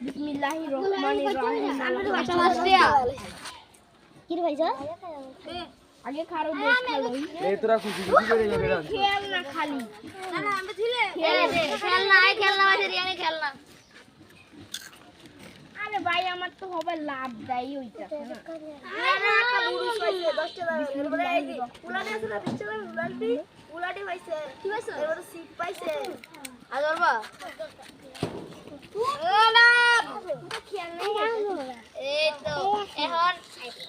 বিসমিল্লাহির রহমানির রহিম কি রে ভাইজা আগে খারো দেখ খালো এই তোরা খুশি খুশি করে যাবে না খেল না খালি না না আমরা ছিলে খেলনা বাজে রিয়ানে খেলনা আরে ভাই আমার তো হবে লাভ দেই ওইটা না আরে একটা বুড়ুস হইছে 10 টাকা এবারে এই যে উলাডি আছে না 20 টাকা উলাডি হইছে কি হইছে এবারে সিট পাইছে আদরবা ওলা খেল নাই এই তো এখন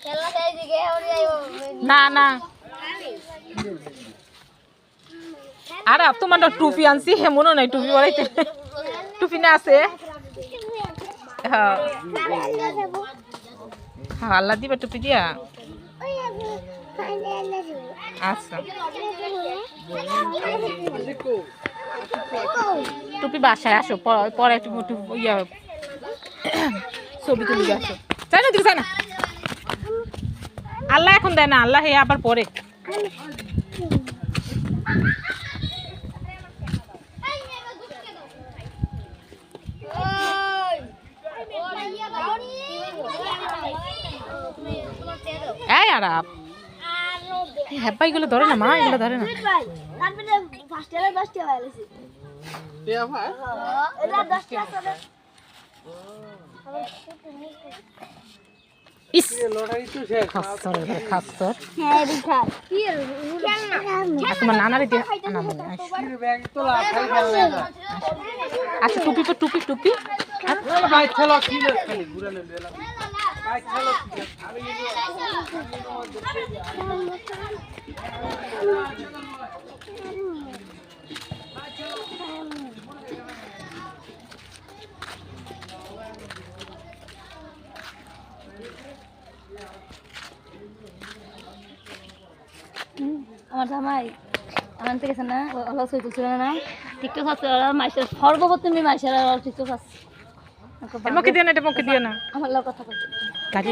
খেলনা দেই দিকে ওরি আইবো না না আরে তোমার টুপি আনছি হেমনও নাই টুপি পরাইতে টুপি না আছে হ্যাঁ হ্যাঁ আল্লাহ দিবা টুপি দিয়া আচ্ছা টুপি বাসায় আসো পরে একটু ইয়া ছবি তুলি আসো চাই না দিকে চাই না আল্লাহ এখন দেয় না আল্লাহ হে আবার পরে এই আরাপ হ্যাঁ এগুলো ধরে না মা এগুলো ধরে না ইস খাস্তর তোমার নানারে দিয়ে আচ্ছা টুপি তো টুপি টুপি আমার জামাই আনতে গেছে না অলস হইতেছিল না টিকটক আছে মাইসের সর্বপ্রথমে মাইসের টিকটক আছে মুখে দিও না এটা মুখে দিও না আমার লোক কথা বলছে গাড়ি